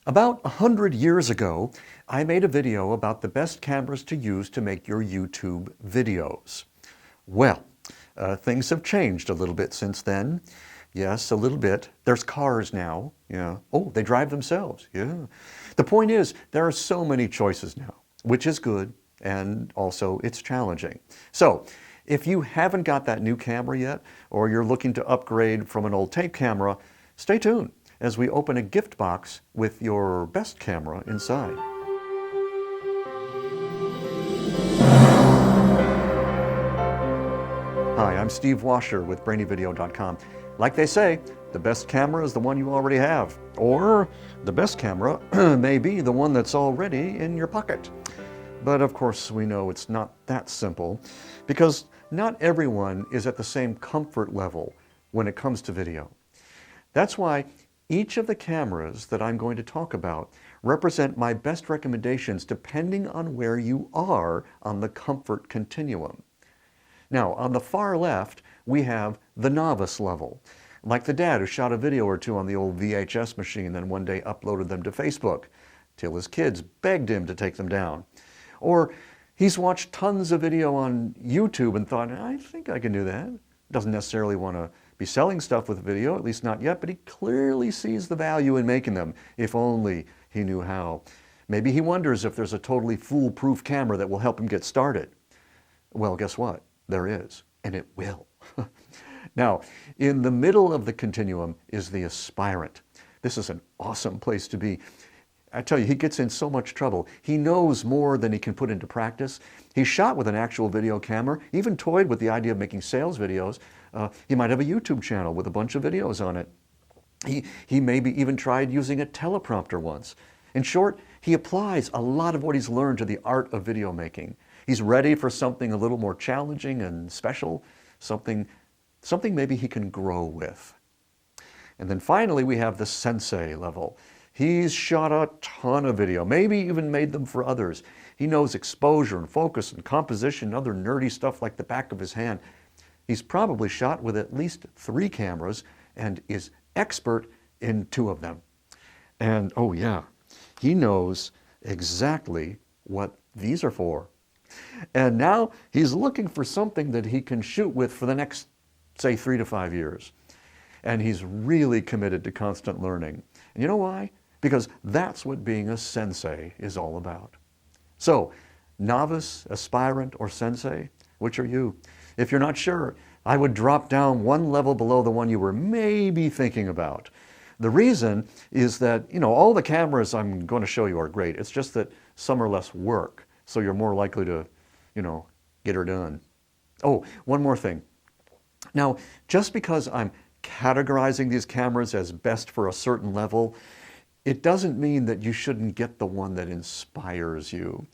About 100 years ago, I made a video about the best cameras to use to make your YouTube videos. Well, things have changed a little bit since then. Yes, a little bit. There's cars now. Yeah. Oh, they drive themselves. Yeah. The point is, there are so many choices now, which is good, and also it's challenging. So, if you haven't got that new camera yet, or you're looking to upgrade from an old tape camera, stay tuned as we open a gift box with your best camera inside. Hi, I'm Steve Washer with BrainyVideo.com. Like they say, the best camera is the one you already have, or the best camera may be the one that's already in your pocket. But of course, we know it's not that simple, because not everyone is at the same comfort level when it comes to video. That's why each of the cameras that I'm going to talk about represent my best recommendations depending on where you are on the comfort continuum. Now, on the far left, we have the novice level, like the dad who shot a video or two on the old VHS machine, then one day uploaded them to Facebook, till his kids begged him to take them down. Or he's watched tons of video on YouTube and thought, I think I can do that. Doesn't necessarily want to be selling stuff with video, at least not yet, but he clearly sees the value in making them, if only he knew how. Maybe he wonders if there's a totally foolproof camera that will help him get started. Well, guess what? There is, and it will. Now, in the middle of the continuum is the aspirant. This is an awesome place to be. I tell you, he gets in so much trouble. He knows more than he can put into practice. He shot with an actual video camera, even toyed with the idea of making sales videos. He might have a YouTube channel with a bunch of videos on it. He maybe even tried using a teleprompter once. In short, he applies a lot of what he's learned to the art of video making. He's ready for something a little more challenging and special, something maybe he can grow with. And then finally, we have the sensei level. He's shot a ton of video, maybe even made them for others. He knows exposure and focus and composition and other nerdy stuff like the back of his hand. He's probably shot with at least 3 cameras and is expert in 2 of them. And oh yeah, he knows exactly what these are for. And now he's looking for something that he can shoot with for the next, say, 3 to 5 years. And he's really committed to constant learning. And you know why? Because that's what being a sensei is all about. So, novice, aspirant, or sensei, which are you? If you're not sure, I would drop down 1 level below the one you were maybe thinking about. The reason is that, all the cameras I'm going to show you are great. It's just that some are less work, so you're more likely to, get her done. Oh, one more thing. Now, just because I'm categorizing these cameras as best for a certain level, it doesn't mean that you shouldn't get the one that inspires you.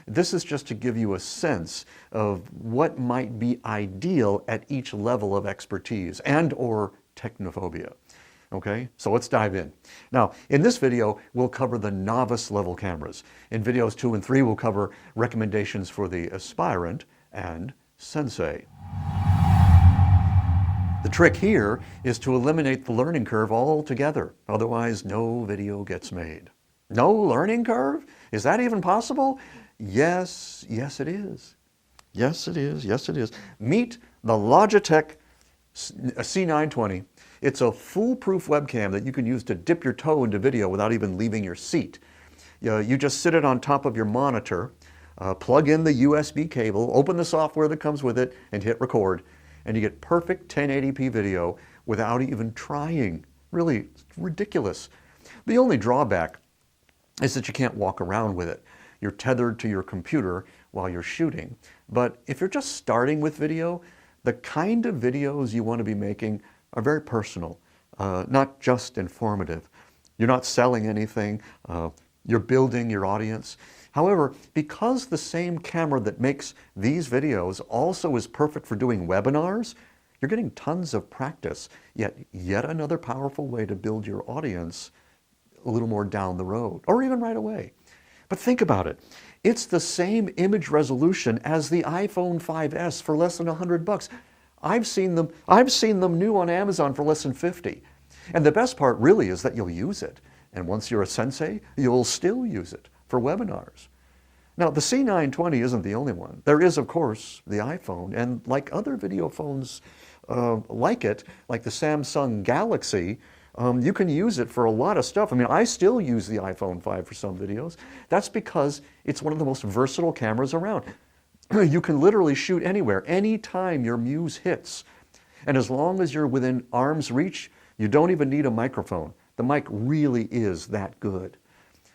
This is just to give you a sense of what might be ideal at each level of expertise and or technophobia. Okay, so let's dive in. Now, in this video, we'll cover the novice level cameras. In videos 2 and 3, we'll cover recommendations for the aspirant and sensei. The trick here is to eliminate the learning curve altogether. Otherwise, no video gets made. No learning curve? Is that even possible? Yes, it is. Yes, it is. Yes, it is. Meet the Logitech C920. It's a foolproof webcam that you can use to dip your toe into video without even leaving your seat. You just sit it on top of your monitor, plug in the USB cable, open the software that comes with it, and hit record. And you get perfect 1080p video without even trying. Really, it's ridiculous. The only drawback is that you can't walk around with it. You're tethered to your computer while you're shooting. But if you're just starting with video, the kind of videos you want to be making are very personal, not just informative. You're not selling anything, you're building your audience. However, because the same camera that makes these videos also is perfect for doing webinars, you're getting tons of practice, yet another powerful way to build your audience a little more down the road, or even right away. But think about it. It's the same image resolution as the iPhone 5S for less than $100. I've seen them new on Amazon for less than $50. And the best part really is that you'll use it. And once you're a sensei, you'll still use it for webinars. Now, the C920 isn't the only one. There is, of course, the iPhone, and like other video phones like it, like the Samsung Galaxy, you can use it for a lot of stuff. I mean, I still use the iPhone 5 for some videos. That's because it's one of the most versatile cameras around. You can literally shoot anywhere, anytime your muse hits. And as long as you're within arm's reach, you don't even need a microphone. The mic really is that good.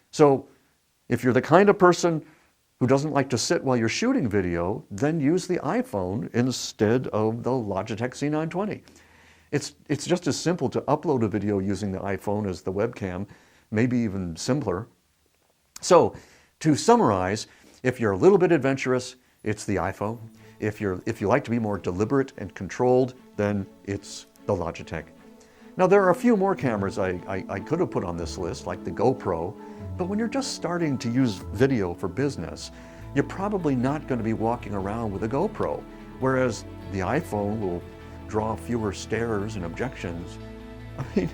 So if you're the kind of person who doesn't like to sit while you're shooting video, then use the iPhone instead of the Logitech C920. It's just as simple to upload a video using the iPhone as the webcam, maybe even simpler. So to summarize, if you're a little bit adventurous, it's the iPhone. If you like to be more deliberate and controlled, then it's the Logitech. Now there are a few more cameras I could have put on this list, like the GoPro, but when you're just starting to use video for business, you're probably not going to be walking around with a GoPro, whereas the iPhone will draw fewer stares and objections. I mean,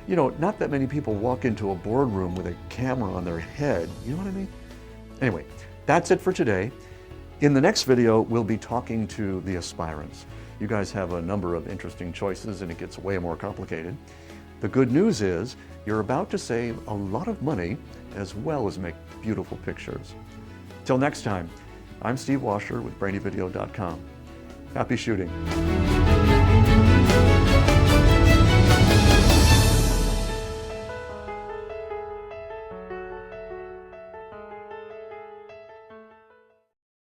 you know, not that many people walk into a boardroom with a camera on their head, you know what I mean? Anyway, that's it for today. In the next video, we'll be talking to the aspirants. You guys have a number of interesting choices and it gets way more complicated. The good news is you're about to save a lot of money as well as make beautiful pictures. Till next time, I'm Steve Washer with BrainyVideo.com. Happy shooting.